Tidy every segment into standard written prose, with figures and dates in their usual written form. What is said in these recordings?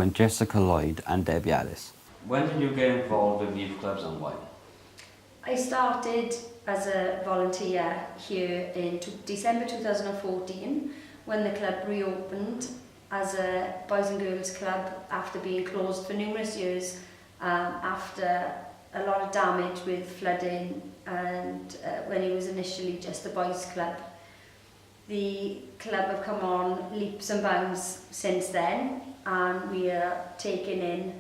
between Jessica Lloyd and Debbie Alice. When did you get involved with youth clubs and why? I started as a volunteer here in December 2014 when the club reopened as a boys and girls club after being closed for numerous years after a lot of damage with flooding and when it was initially just a boys club. The club have come on leaps and bounds since then and we are taking in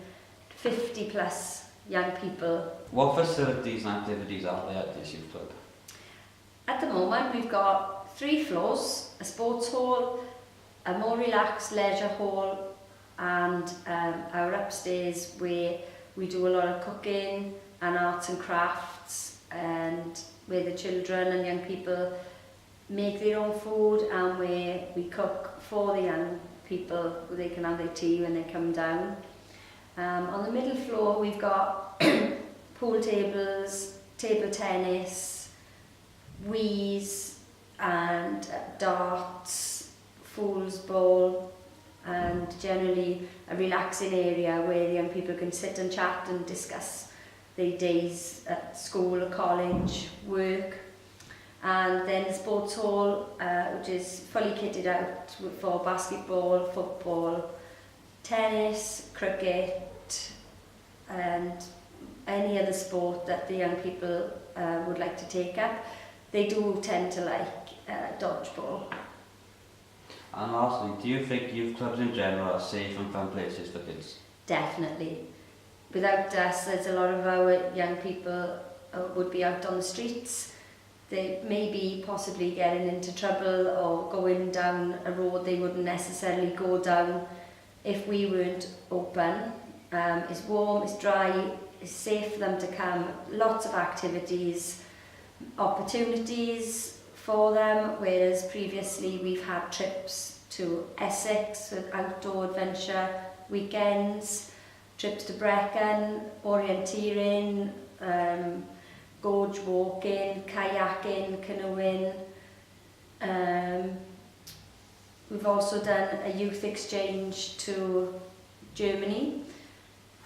50 plus young people. What facilities and activities are there at this youth club? At the moment we've got 3 floors, a sports hall, a more relaxed leisure hall and our upstairs where we do a lot of cooking and arts and crafts and where the children and young people make their own food and where we cook for the young people where they can have their tea when they come down. On the middle floor we've got pool tables, table tennis, Wii's and darts, fool's ball and generally a relaxing area where the young people can sit and chat and discuss their days at school, college, work. And then the sports hall which is fully kitted out for basketball, football, tennis, cricket and any other sport that the young people would like to take up. They do tend to like dodgeball. And lastly, do you think youth clubs in general are safe and fun places for kids? Definitely. Without us, there's a lot of our young people would be out on the streets. They may be possibly getting into trouble or going down a road they wouldn't necessarily go down if we weren't open. It's warm, it's dry, it's safe for them to come. Lots of activities, opportunities for them, whereas previously we've had trips to Essex with outdoor adventure weekends, trips to Brecon, orienteering, gorge walking, kayaking, canoeing. We've also done a youth exchange to Germany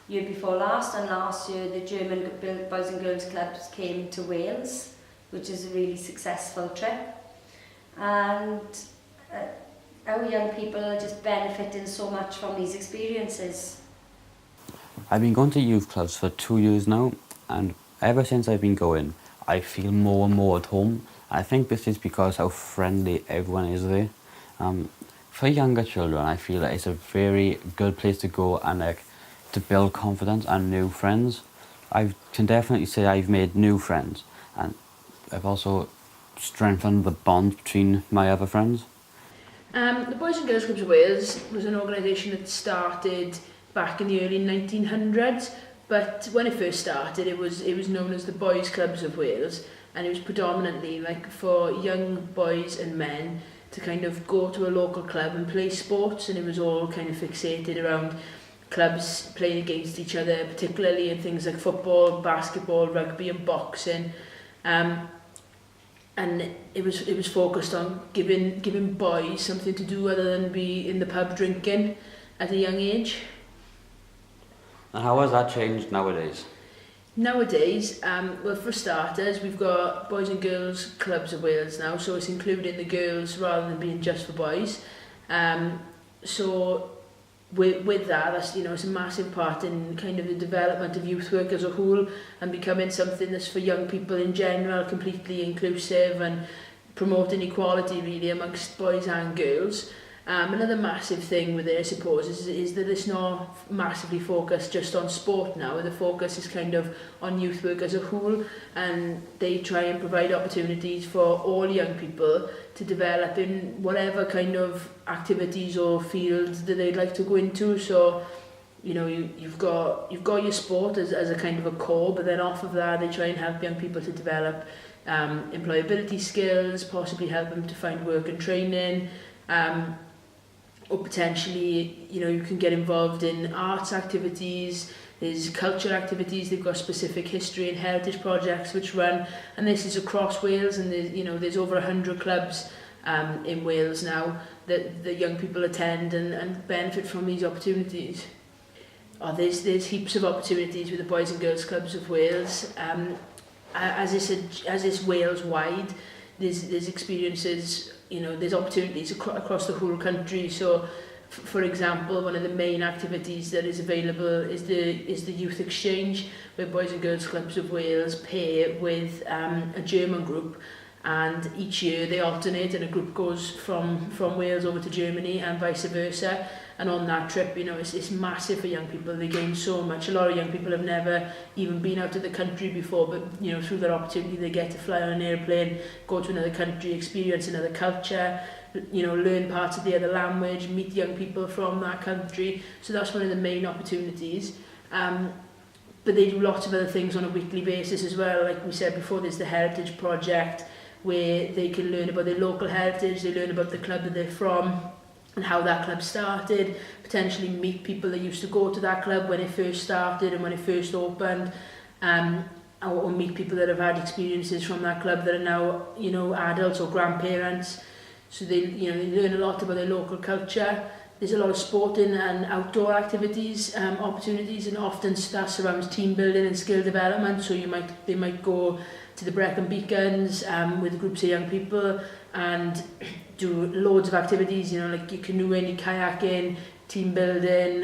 year before last, and last year the German Boys and Girls Clubs came to Wales, which is a really successful trip. And our young people are just benefiting so much from these experiences. I've been going to youth clubs for 2 years now, and ever since I've been going, I feel more and more at home. I think this is because how friendly everyone is there. For younger children, I feel that it's a very good place to go and to build confidence and new friends. I can definitely say I've made new friends, and I've also strengthened the bond between my other friends. The Boys and Girls Clubs of Wales was an organisation that started back in the early 1900s, but when it first started it was known as the Boys Clubs of Wales, and it was predominantly like for young boys and men to kind of go to a local club and play sports, and it was all kind of fixated around clubs playing against each other, particularly in things like football, basketball, rugby and boxing. And it was focused on giving boys something to do other than be in the pub drinking at a young age. And how has that changed nowadays? Nowadays, well, for starters, we've got Boys and Girls Clubs of Wales now, so it's including the girls rather than being just for boys. So with that, that's, it's a massive part in kind of the development of youth work as a whole and becoming something that's for young people in general, completely inclusive and promoting equality really amongst boys and girls. Another massive thing with it, I suppose, is that it's not massively focused just on sport now. The focus is kind of on youth work as a whole, and they try and provide opportunities for all young people to develop in whatever kind of activities or fields that they'd like to go into. So, you've got your sport as a kind of a core, but then off of that, they try and help young people to develop employability skills, possibly help them to find work and training. Or potentially, you can get involved in arts activities, there's culture activities, they've got specific history and heritage projects which run, and this is across Wales, and there's over 100 clubs in Wales now that the young people attend and benefit from these opportunities. there's heaps of opportunities with the Boys and Girls Clubs of Wales. As is Wales wide, there's experiences, there's opportunities across the whole country. So, for example, one of the main activities that is available is the youth exchange, where Boys and Girls Clubs of Wales pair with a German group, and each year they alternate, and a group goes from Wales over to Germany and vice versa. And on that trip, it's massive for young people. They gain so much. A lot of young people have never even been out of the country before, but through that opportunity they get to fly on an airplane, go to another country, experience another culture, learn parts of the other language, meet young people from that country. So that's one of the main opportunities. But they do lots of other things on a weekly basis as well. Like we said before, there's the Heritage Project, where they can learn about their local heritage, they learn about the club that they're from, and how that club started, potentially meet people that used to go to that club when it first started and when it first opened, or meet people that have had experiences from that club that are now, adults or grandparents. So they learn a lot about their local culture. There's a lot of sporting and outdoor activities, opportunities, and often that surrounds team building and skill development. So they might go to the Brecon Beacons with groups of young people and do loads of activities, like canoeing, kayaking, team building,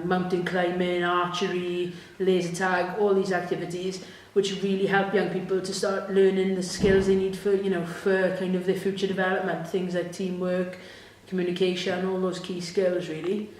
mountain climbing, archery, laser tag, all these activities, which really help young people to start learning the skills they need for kind of their future development, things like teamwork, communication, all those key skills really.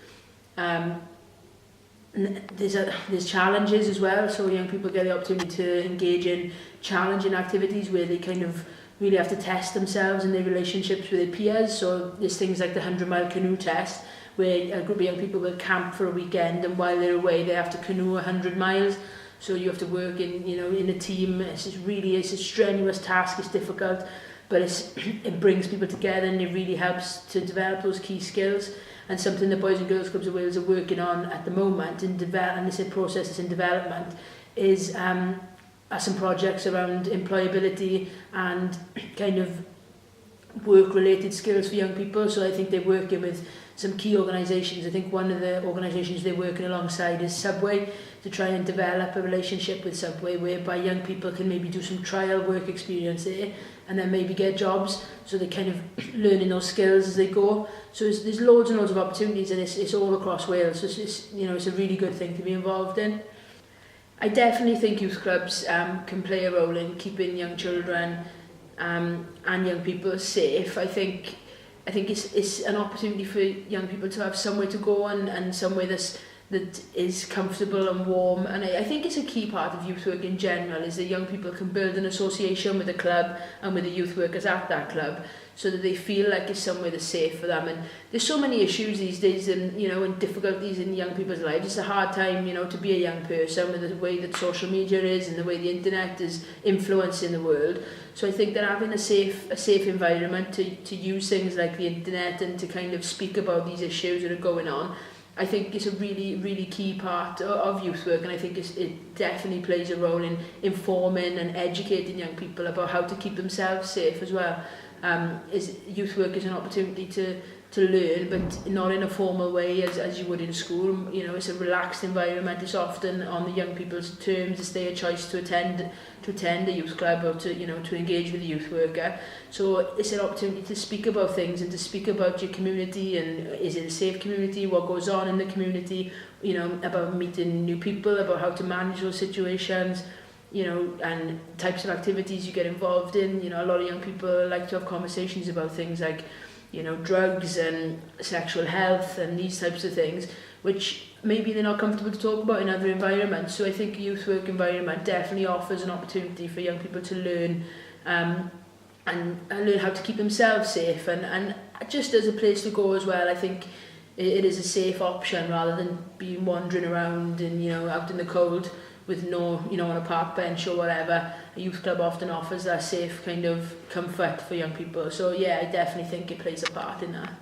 There's challenges as well, so young people get the opportunity to engage in challenging activities where they kind of really have to test themselves and their relationships with their peers. So there's things like the 100-mile canoe test, where a group of young people will camp for a weekend, and while they're away they have to canoe 100 miles. So you have to work in a team. It's a strenuous task, it's difficult, but it brings people together, and it really helps to develop those key skills. And something the Boys and Girls Clubs of Wales are working on at the moment, and this process is in development, is some projects around employability and kind of work-related skills for young people. So I think they're working with some key organisations. I think one of the organisations they're working alongside is Subway, to try and develop a relationship with Subway whereby young people can maybe do some trial work experience there and then maybe get jobs, so they're kind of learning those skills as they go. So there's loads and loads of opportunities, and it's all across Wales. So it's a really good thing to be involved in. I definitely think youth clubs can play a role in keeping young children and young people safe. I think it's an opportunity for young people to have somewhere to go and somewhere that is comfortable and warm. And I think it's a key part of youth work in general, is that young people can build an association with the club and with the youth workers at that club, so that they feel like it's somewhere that's safe for them. And there's so many issues these days, and and difficulties in young people's lives. It's a hard time, to be a young person with the way that social media is and the way the internet is influencing the world. So I think that having a safe environment to use things like the internet and to kind of speak about these issues that are going on, I think it's a really, really key part of youth work, and I think it definitely plays a role in informing and educating young people about how to keep themselves safe as well. Youth work is an opportunity to learn, but not in a formal way as you would in school. It's a relaxed environment. It's often on the young people's terms. It's their choice to attend a youth club or to engage with a youth worker. So it's an opportunity to speak about things and to speak about your community, and is it a safe community, what goes on in the community, about meeting new people, about how to manage those situations, and types of activities you get involved in. A lot of young people like to have conversations about things like drugs and sexual health and these types of things, which maybe they're not comfortable to talk about in other environments. So I think a youth work environment definitely offers an opportunity for young people to learn and learn how to keep themselves safe, and just as a place to go as well. I think it is a safe option rather than being wandering around and out in the cold with no, on a park bench or whatever. A youth club often offers that safe kind of comfort for young people. So yeah, I definitely think it plays a part in that.